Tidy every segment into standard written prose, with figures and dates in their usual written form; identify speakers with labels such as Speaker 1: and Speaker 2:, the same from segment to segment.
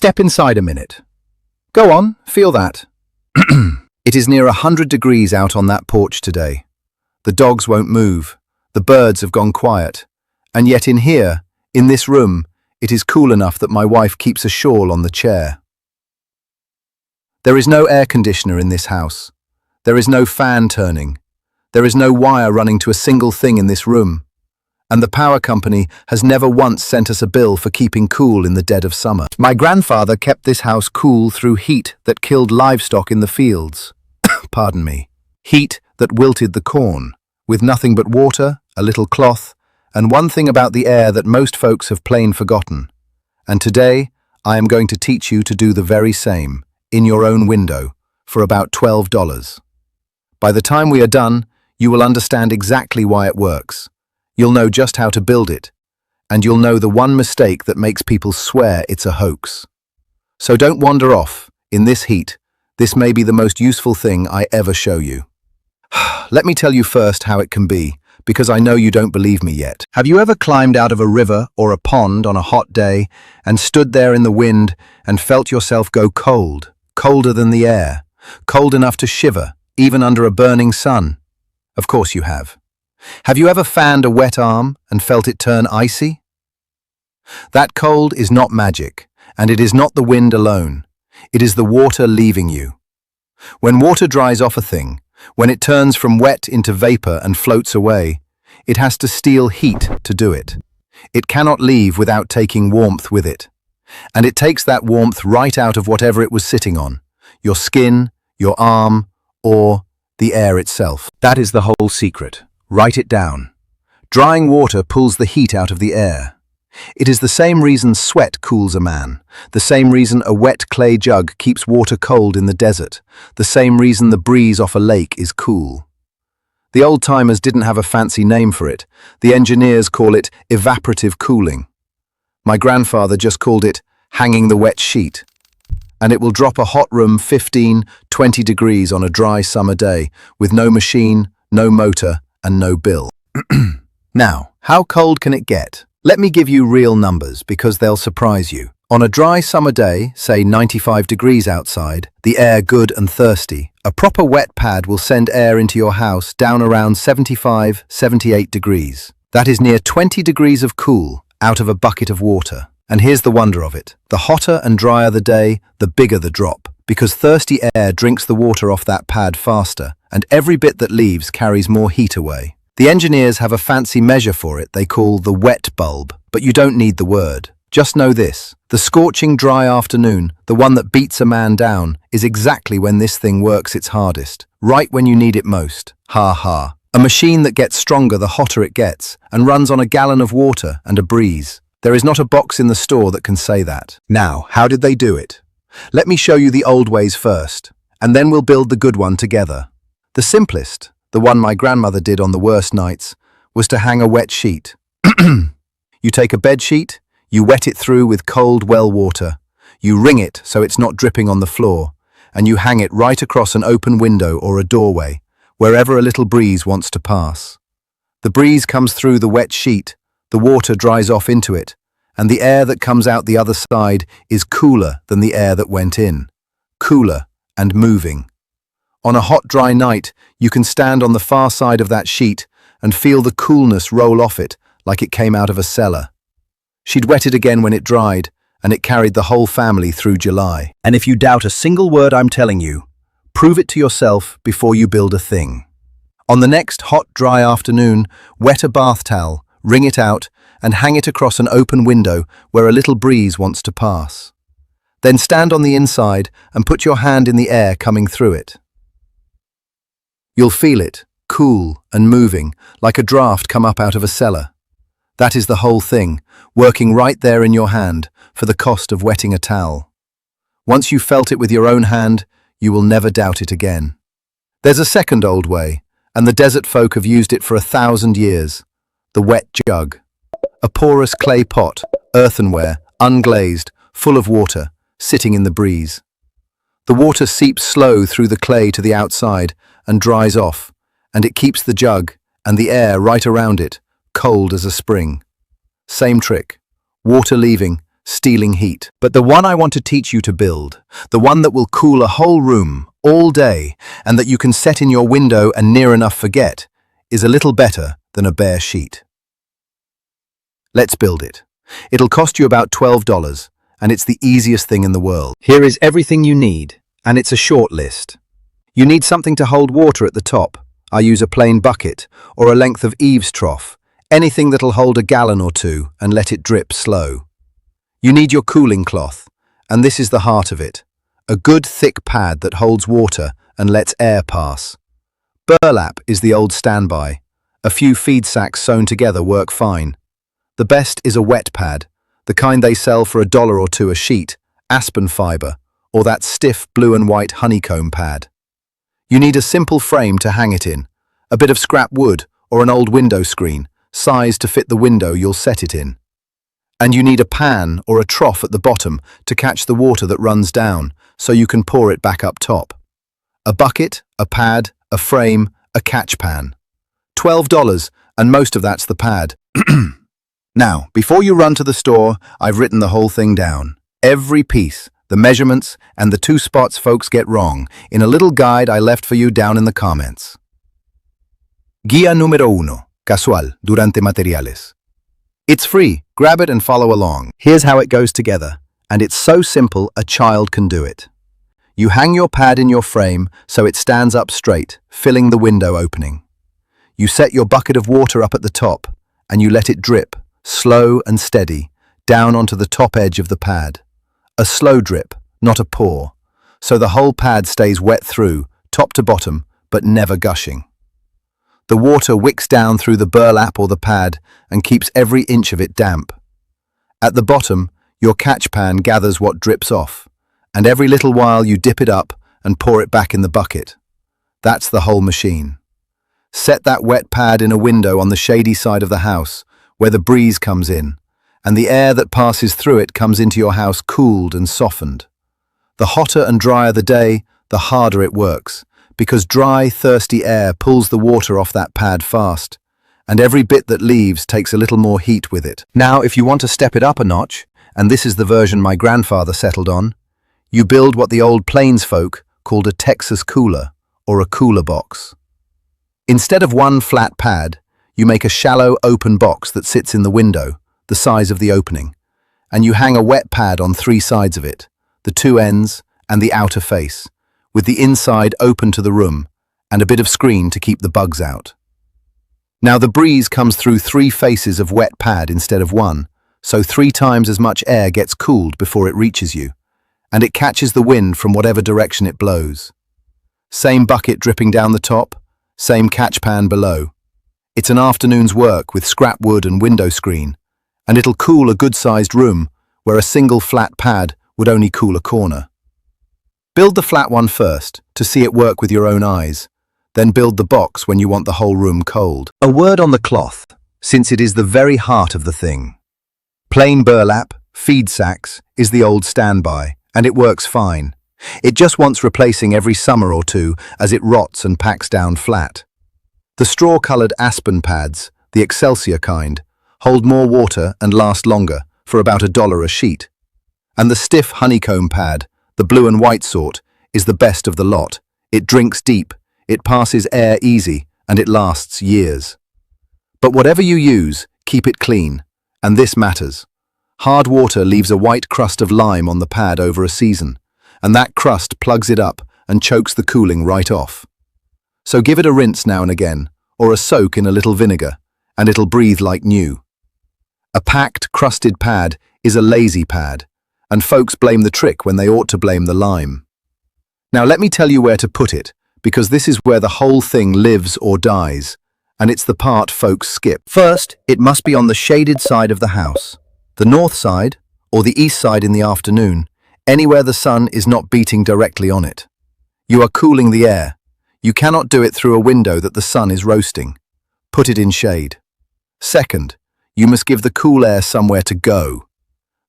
Speaker 1: Step inside a minute. Go on, feel that. It is near 100 degrees out on that porch today. The dogs won't move. The birds have gone quiet. And yet in here, in this room, it is cool enough that my wife keeps a shawl on the chair. There is no air conditioner in this house. There is no fan turning. There is no wire running to a single thing in this room. And the power company has never once sent us a bill for keeping cool in the dead of summer. My grandfather kept this house cool through heat that killed livestock in the fields. Pardon me. Heat that wilted the corn, with nothing but water, a little cloth, and one thing about the air that most folks have plain forgotten. And today, I am going to teach you to do the very same, in your own window, for about $12. By the time we are done, you will understand exactly why it works. You'll know just how to build it, and you'll know the one mistake that makes people swear it's a hoax. So don't wander off. In this heat, this may be the most useful thing I ever show you. Let me tell you first how it can be, because I know you don't believe me yet. Have you ever climbed out of a river or a pond on a hot day and stood there in the wind and felt yourself go cold, colder than the air, cold enough to shiver, even under a burning sun? Of course you have. Have you ever fanned a wet arm and felt it turn icy? That cold is not magic, and it is not the wind alone. It is the water leaving you. When water dries off a thing, when it turns from wet into vapor and floats away, it has to steal heat to do it. It cannot leave without taking warmth with it. And it takes that warmth right out of whatever it was sitting on, your skin, your arm, or the air itself. That is the whole secret. Write it down. Drying water pulls the heat out of the air. It is the same reason sweat cools a man, the same reason a wet clay jug keeps water cold in the desert, the same reason the breeze off a lake is cool. The old-timers didn't have a fancy name for it. The engineers call it evaporative cooling. My grandfather just called it hanging the wet sheet. And it will drop a hot room 15, 20 degrees on a dry summer day, with no machine, no motor, and no bill. Now, how cold can it get? Let me give you real numbers because they'll surprise you. On a dry summer day, say 95 degrees outside, the air good and thirsty, a proper wet pad will send air into your house down around 75, 78 degrees. That is near 20 degrees of cool out of a bucket of water. And here's the wonder of it. The hotter and drier the day, the bigger the drop, because thirsty air drinks the water off that pad faster, and every bit that leaves carries more heat away. The engineers have a fancy measure for it they call the wet bulb, but you don't need the word. Just know this, the scorching dry afternoon, the one that beats a man down, is exactly when this thing works its hardest, right when you need it most. Ha ha. A machine that gets stronger the hotter it gets, and runs on a gallon of water and a breeze. There is not a box in the store that can say that. Now, how did they do it? Let me show you the old ways first, and then we'll build the good one together. The simplest, the one my grandmother did on the worst nights, was to hang a wet sheet. You take a bed sheet, you wet it through with cold well water, you wring it so it's not dripping on the floor, and you hang it right across an open window or a doorway, wherever a little breeze wants to pass. The breeze comes through the wet sheet, the water dries off into it, and the air that comes out the other side is cooler than the air that went in, cooler and moving. On a hot, dry night, you can stand on the far side of that sheet and feel the coolness roll off it like it came out of a cellar. She'd wet it again when it dried, and it carried the whole family through July. And if you doubt a single word I'm telling you, prove it to yourself before you build a thing. On the next hot, dry afternoon, wet a bath towel, wring it out, and hang it across an open window where a little breeze wants to pass. Then stand on the inside and put your hand in the air coming through it. You'll feel it, cool and moving, like a draft come up out of a cellar. That is the whole thing, working right there in your hand for the cost of wetting a towel. Once you've felt it with your own hand, you will never doubt it again. There's a second old way, and the desert folk have used it for 1,000 years. The wet jug. A porous clay pot, earthenware, unglazed, full of water, sitting in the breeze. The water seeps slow through the clay to the outside and dries off, and it keeps the jug and the air right around it, cold as a spring. Same trick. Water leaving, stealing heat. But the one I want to teach you to build, the one that will cool a whole room all day and that you can set in your window and near enough forget, is a little better than a bare sheet. Let's build it. It'll cost you about $12, and it's the easiest thing in the world. Here is everything you need, and it's a short list. You need something to hold water at the top. I use a plain bucket or a length of eaves trough, anything that'll hold a gallon or two and let it drip slow. You need your cooling cloth, and this is the heart of it. A good thick pad that holds water and lets air pass. Burlap is the old standby. A few feed sacks sewn together work fine. The best is a wet pad, the kind they sell for $1 or $2 a sheet, aspen fibre, or that stiff blue and white honeycomb pad. You need a simple frame to hang it in, a bit of scrap wood or an old window screen, sized to fit the window you'll set it in. And you need a pan or a trough at the bottom to catch the water that runs down, so you can pour it back up top. A bucket, a pad, a frame, a catch pan. $12, and most of that's the pad. Now, before you run to the store, I've written the whole thing down. Every piece, the measurements, and the 2 spots folks get wrong, in a little guide I left for you down in the comments. Guía número 1. Casual, durante materiales. It's free, grab it and follow along. Here's how it goes together, and it's so simple a child can do it. You hang your pad in your frame so it stands up straight, filling the window opening. You set your bucket of water up at the top, and you let it drip, slow and steady, down onto the top edge of the pad. A slow drip, not a pour, so the whole pad stays wet through, top to bottom, but never gushing. The water wicks down through the burlap or the pad and keeps every inch of it damp. At the bottom, your catch pan gathers what drips off, and every little while you dip it up and pour it back in the bucket. That's the whole machine. Set that wet pad in a window on the shady side of the house, where the breeze comes in, and the air that passes through it comes into your house cooled and softened. The hotter and drier the day, the harder it works, because dry, thirsty air pulls the water off that pad fast, and every bit that leaves takes a little more heat with it. Now, if you want to step it up a notch, and this is the version my grandfather settled on, you build what the old plains folk called a Texas cooler, or a cooler box. Instead of one flat pad, you make a shallow, open box that sits in the window, the size of the opening, and you hang a wet pad on 3 sides of it, the 2 ends and the outer face, with the inside open to the room and a bit of screen to keep the bugs out. Now the breeze comes through 3 faces of wet pad instead of 1, so 3 times as much air gets cooled before it reaches you, and it catches the wind from whatever direction it blows. Same bucket dripping down the top, same catch pan below. It's an afternoon's work with scrap wood and window screen, and it'll cool a good-sized room where a single flat pad would only cool a corner. Build the flat one first to see it work with your own eyes, then build the box when you want the whole room cold. A word on the cloth, since it is the very heart of the thing. Plain burlap, feed sacks, is the old standby, and it works fine. It just wants replacing every summer or 2 as it rots and packs down flat. The straw-coloured aspen pads, the Excelsior kind, hold more water and last longer, for about $1 a sheet. And the stiff honeycomb pad, the blue and white sort, is the best of the lot. It drinks deep, it passes air easy, and it lasts years. But whatever you use, keep it clean, and this matters. Hard water leaves a white crust of lime on the pad over a season, and that crust plugs it up and chokes the cooling right off. So give it a rinse now and again, or a soak in a little vinegar, and it'll breathe like new. A packed, crusted pad is a lazy pad, and folks blame the trick when they ought to blame the lime. Now let me tell you where to put it, because this is where the whole thing lives or dies, and it's the part folks skip. First, it must be on the shaded side of the house, the north side, or the east side in the afternoon, anywhere the sun is not beating directly on it. You are cooling the air. You cannot do it through a window that the sun is roasting. Put it in shade. Second, you must give the cool air somewhere to go.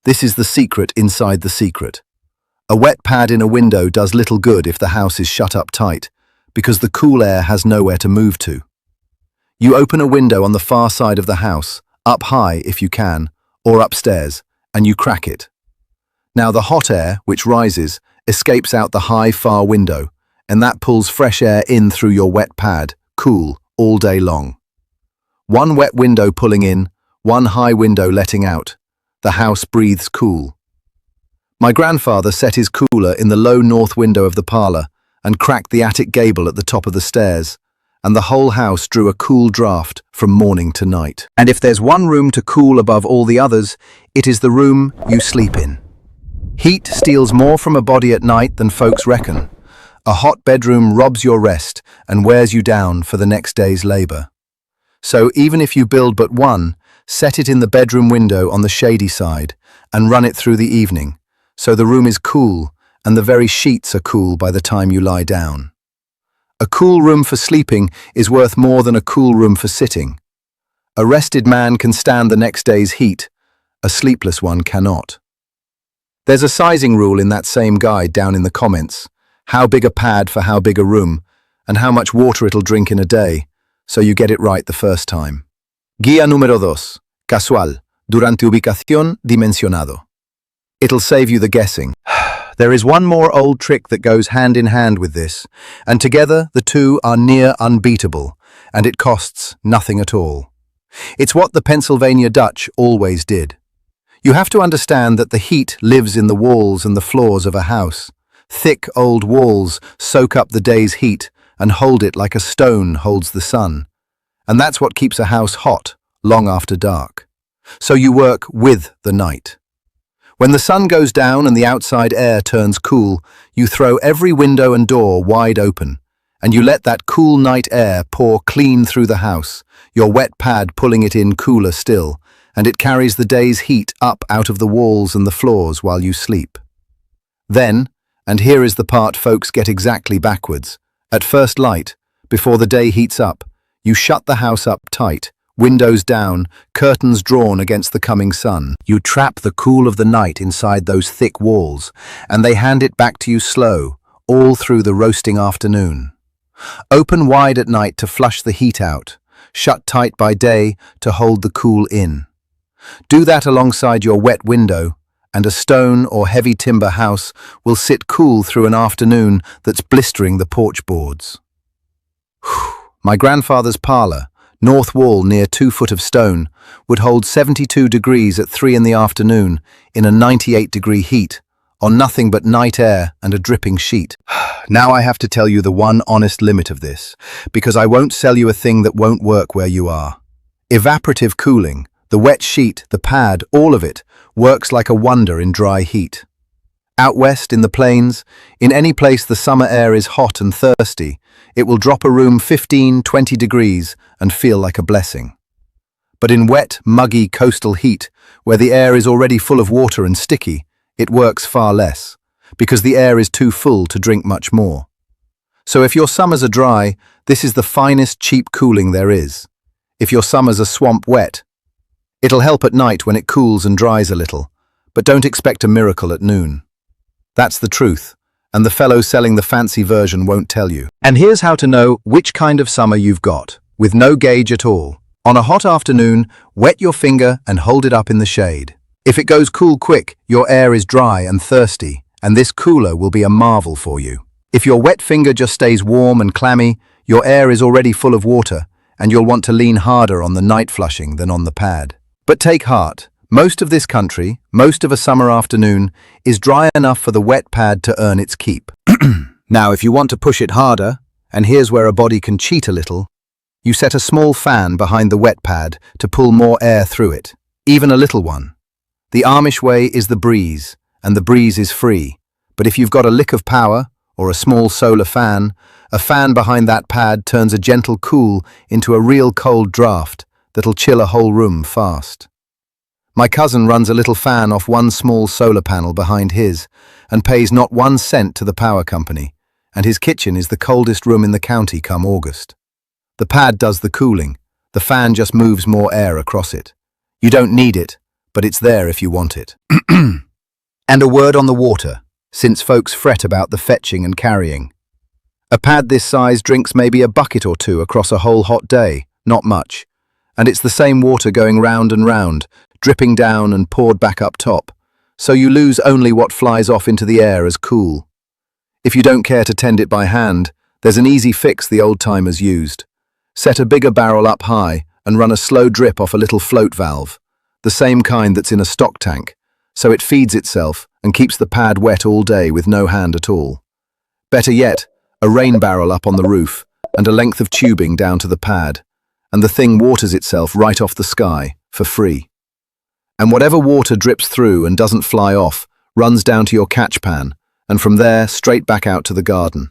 Speaker 1: This is the secret inside the secret. A wet pad in a window does little good if the house is shut up tight, because the cool air has nowhere to move to. You open a window on the far side of the house, up high if you can, or upstairs, and you crack it. Now the hot air, which rises, escapes out the high, far window, and that pulls fresh air in through your wet pad, cool, all day long. One wet window pulling in, one high window letting out. The house breathes cool. My grandfather set his cooler in the low north window of the parlour and cracked the attic gable at the top of the stairs, and the whole house drew a cool draught from morning to night. And if there's one room to cool above all the others, it is the room you sleep in. Heat steals more from a body at night than folks reckon. A hot bedroom robs your rest and wears you down for the next day's labour. So even if you build but one, set it in the bedroom window on the shady side and run it through the evening, so the room is cool and the very sheets are cool by the time you lie down. A cool room for sleeping is worth more than a cool room for sitting. A rested man can stand the next day's heat, a sleepless one cannot. There's a sizing rule in that same guide down in the comments. How big a pad for how big a room, and how much water it'll drink in a day, so you get it right the first time. Guía número 2. Casual, durante ubicación dimensionado. It'll save you the guessing. There is one more old trick that goes hand in hand with this, and together the two are near unbeatable, and it costs nothing at all. It's what the Pennsylvania Dutch always did. You have to understand that the heat lives in the walls and the floors of a house. Thick old walls soak up the day's heat and hold it like a stone holds the sun. And that's what keeps a house hot long after dark. So you work with the night. When the sun goes down and the outside air turns cool, you throw every window and door wide open, and you let that cool night air pour clean through the house, your wet pad pulling it in cooler still, and it carries the day's heat up out of the walls and the floors while you sleep. Then, and here is the part folks get exactly backwards, at first light, before the day heats up, you shut the house up tight, windows down, curtains drawn against the coming sun. You trap the cool of the night inside those thick walls, and they hand it back to you slow, all through the roasting afternoon. Open wide at night to flush the heat out, shut tight by day to hold the cool in. Do that alongside your wet window, and a stone or heavy timber house will sit cool through an afternoon that's blistering the porch boards. My grandfather's parlour, north wall near 2 foot of stone, would hold 72 degrees at 3 in the afternoon in a 98-degree heat, on nothing but night air and a dripping sheet. Now I have to tell you the one honest limit of this, because I won't sell you a thing that won't work where you are. Evaporative cooling, the wet sheet, the pad, all of it, works like a wonder in dry heat. Out west, in the plains, in any place the summer air is hot and thirsty, it will drop a room 15-20 degrees and feel like a blessing. But in wet, muggy coastal heat, where the air is already full of water and sticky, it works far less, because the air is too full to drink much more. So if your summers are dry, this is the finest cheap cooling there is. If your summers are swamp wet, it'll help at night when it cools and dries a little, but don't expect a miracle at noon. That's the truth, and the fellow selling the fancy version won't tell you. And here's how to know which kind of summer you've got, with no gauge at all. On a hot afternoon, wet your finger and hold it up in the shade. If it goes cool quick, your air is dry and thirsty, and this cooler will be a marvel for you. If your wet finger just stays warm and clammy, your air is already full of water, and you'll want to lean harder on the night flushing than on the pad. But take heart. Most of this country, most of a summer afternoon, is dry enough for the wet pad to earn its keep. Now, if you want to push it harder, and here's where a body can cheat a little, you set a small fan behind the wet pad to pull more air through it, even a little one. The Amish way is the breeze, and the breeze is free. But if you've got a lick of power, or a small solar fan, a fan behind that pad turns a gentle cool into a real cold draft that'll chill a whole room fast. My cousin runs a little fan off one small solar panel behind his and pays not 1 cent to the power company, and his kitchen is the coldest room in the county come August. The pad does the cooling, the fan just moves more air across it. You don't need it, but it's there if you want it. And a word on the water, since folks fret about the fetching and carrying. A pad this size drinks maybe a bucket or two across a whole hot day, not much. And it's the same water going round and round, dripping down and poured back up top. So you lose only what flies off into the air as cool. If you don't care to tend it by hand, there's an easy fix the old-timers used. Set a bigger barrel up high and run a slow drip off a little float valve, the same kind that's in a stock tank, so it feeds itself and keeps the pad wet all day with no hand at all. Better yet, a rain barrel up on the roof and a length of tubing down to the pad, and the thing waters itself right off the sky, for free. And whatever water drips through and doesn't fly off runs down to your catch pan, and from there straight back out to the garden.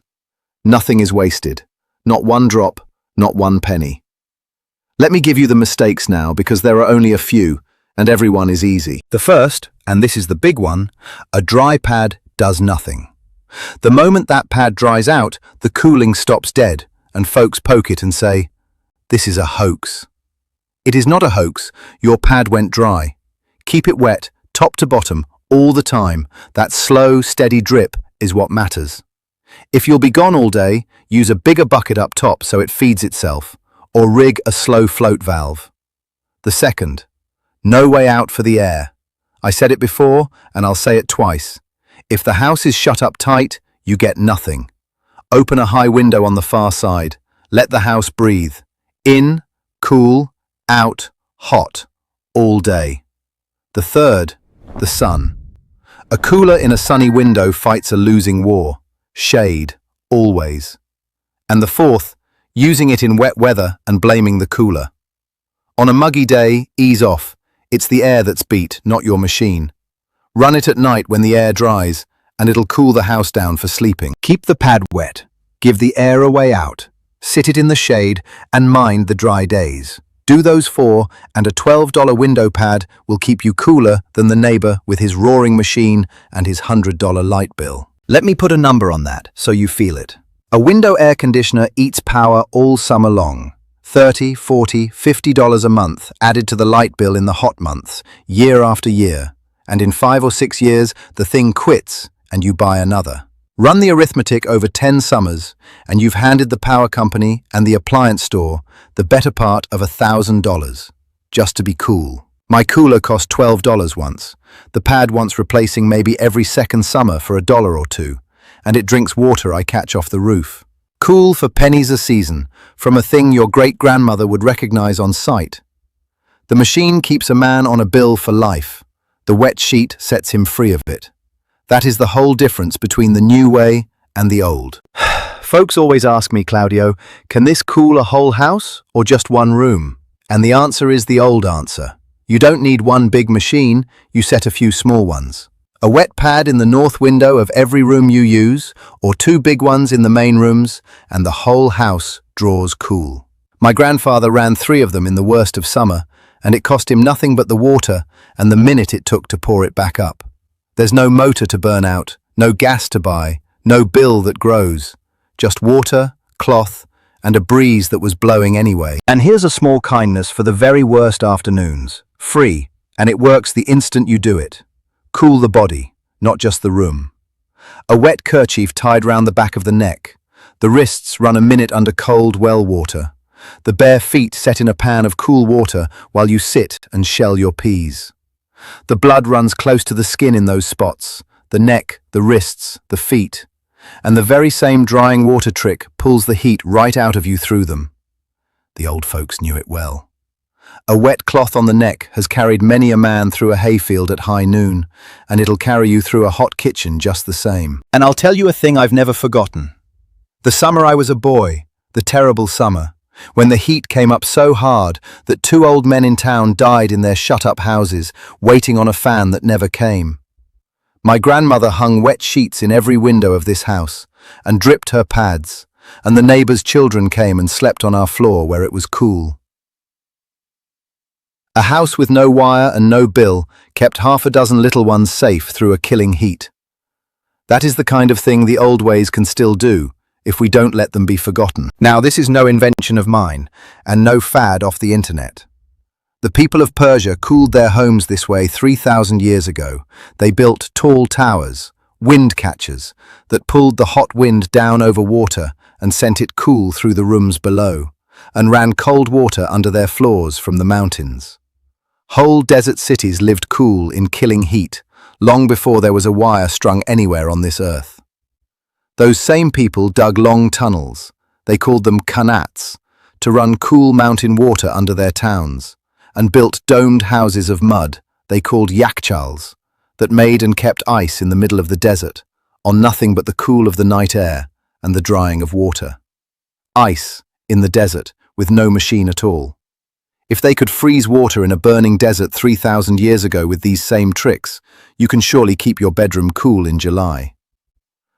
Speaker 1: Nothing is wasted. Not one drop, not one penny. Let me give you the mistakes now, because there are only a few, and everyone is easy. The first, and this is the big one, a dry pad does nothing. The moment that pad dries out, the cooling stops dead, and folks poke it and say, "This is a hoax." It is not a hoax. Your pad went dry. Keep it wet, top to bottom, all the time. That slow, steady drip is what matters. If you'll be gone all day, use a bigger bucket up top so it feeds itself, or rig a slow float valve. The second, no way out for the air. I said it before, and I'll say it twice. If the house is shut up tight, you get nothing. Open a high window on the far side. Let the house breathe. In, cool, out, hot, all day. The third, the sun. A cooler in a sunny window fights a losing war. Shade, always. And the fourth, using it in wet weather and blaming the cooler. On a muggy day, ease off. It's the air that's beat, not your machine. Run it at night when the air dries, and it'll cool the house down for sleeping. Keep the pad wet. Give the air a way out. Sit it in the shade and mind the dry days. Do those four, and a $12 window pad will keep you cooler than the neighbor with his roaring machine and his $100 light bill. Let me put a number on that so you feel it. A window air conditioner eats power all summer long. $30, $40, $50 a month added to the light bill in the hot months, year after year. And in 5 or 6 years, the thing quits and you buy another. Run the arithmetic over 10 summers, and you've handed the power company and the appliance store the better part of $1,000, just to be cool. My cooler cost $12 once. The pad wants replacing maybe every second summer for $1 or $2, and it drinks water I catch off the roof. Cool for pennies a season, from a thing your great-grandmother would recognize on sight. The machine keeps a man on a bill for life. The wet sheet sets him free of it. That is the whole difference between the new way and the old. Folks always ask me, Claudio, can this cool a whole house or just one room? And the answer is the old answer. You don't need one big machine, you set a few small ones. A wet pad in the north window of every room you use, or 2 big ones in the main rooms, and the whole house draws cool. My grandfather ran 3 of them in the worst of summer, and it cost him nothing but the water and the minute it took to pour it back up. There's no motor to burn out, no gas to buy, no bill that grows. Just water, cloth, and a breeze that was blowing anyway. And here's a small kindness for the very worst afternoons. Free, and it works the instant you do it. Cool the body, not just the room. A wet kerchief tied round the back of the neck. The wrists run a minute under cold well water. The bare feet set in a pan of cool water while you sit and shell your peas. The blood runs close to the skin in those spots, the neck, the wrists, the feet, and the very same drying water trick pulls the heat right out of you through them. The old folks knew it well. A wet cloth on the neck has carried many a man through a hayfield at high noon, and it'll carry you through a hot kitchen just the same. And I'll tell you a thing I've never forgotten. The summer I was a boy, the terrible summer, when the heat came up so hard that 2 old men in town died in their shut-up houses, waiting on a fan that never came. My grandmother hung wet sheets in every window of this house and dripped her pads, and the neighbors' children came and slept on our floor where it was cool. A house with no wire and no bill kept 6 little ones safe through a killing heat. That is the kind of thing the old ways can still do, if we don't let them be forgotten. Now, this is no invention of mine, and no fad off the internet. The people of Persia cooled their homes this way 3,000 years ago. They built tall towers, wind catchers, that pulled the hot wind down over water and sent it cool through the rooms below. and ran cold water under their floors from the mountains. Whole desert cities lived cool in killing heat, long before there was a wire strung anywhere on this earth. Those same people dug long tunnels, they called them qanats, to run cool mountain water under their towns, and built domed houses of mud, they called yakchals, that made and kept ice in the middle of the desert, on nothing but the cool of the night air and the drying of water. Ice in the desert, with no machine at all. If they could freeze water in a burning desert 3,000 years ago with these same tricks, you can surely keep your bedroom cool in July.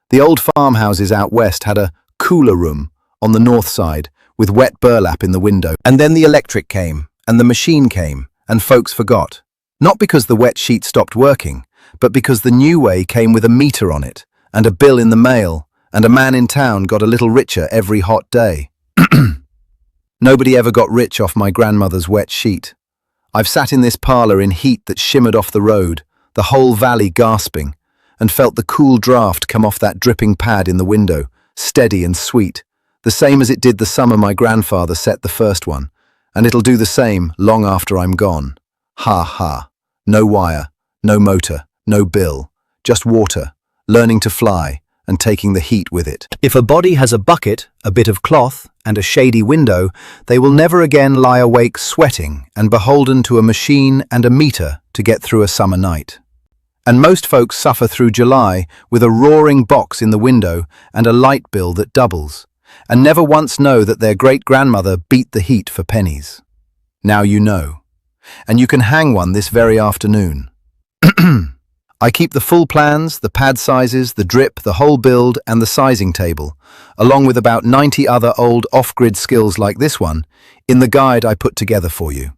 Speaker 1: The old farmhouses out west had a cooler room on the north side with wet burlap in the window. And then the electric came, and the machine came, and folks forgot. Not because the wet sheet stopped working, but because the new way came with a meter on it, and a bill in the mail, and a man in town got a little richer every hot day. Nobody ever got rich off my grandmother's wet sheet. I've sat in this parlour in heat that shimmered off the road, the whole valley gasping, and felt the cool draft come off that dripping pad in the window, steady and sweet, the same as it did the summer my grandfather set the first one, and it'll do the same long after I'm gone. Ha ha. No wire, no motor, no bill, just water, learning to fly, and taking the heat with it. If a body has a bucket, a bit of cloth, and a shady window, they will never again lie awake sweating and beholden to a machine and a meter to get through a summer night. And most folks suffer through July with a roaring box in the window and a light bill that doubles, and never once know that their great-grandmother beat the heat for pennies. Now you know. And you can hang one this very afternoon. I keep the full plans, the pad sizes, the drip, the whole build, and the sizing table, along with about 90 other old off-grid skills like this one, in the guide I put together for you.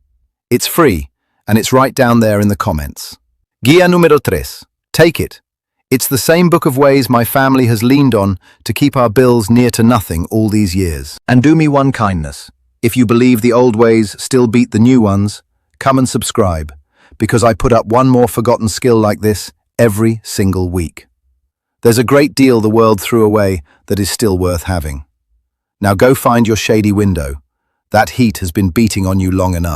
Speaker 1: It's free, and it's right down there in the comments. Guía número 3. Take it. It's the same book of ways my family has leaned on to keep our bills near to nothing all these years. And do me one kindness. If you believe the old ways still beat the new ones, come and subscribe, because I put up one more forgotten skill like this every single week. There's a great deal the world threw away that is still worth having. Now go find your shady window. That heat has been beating on you long enough.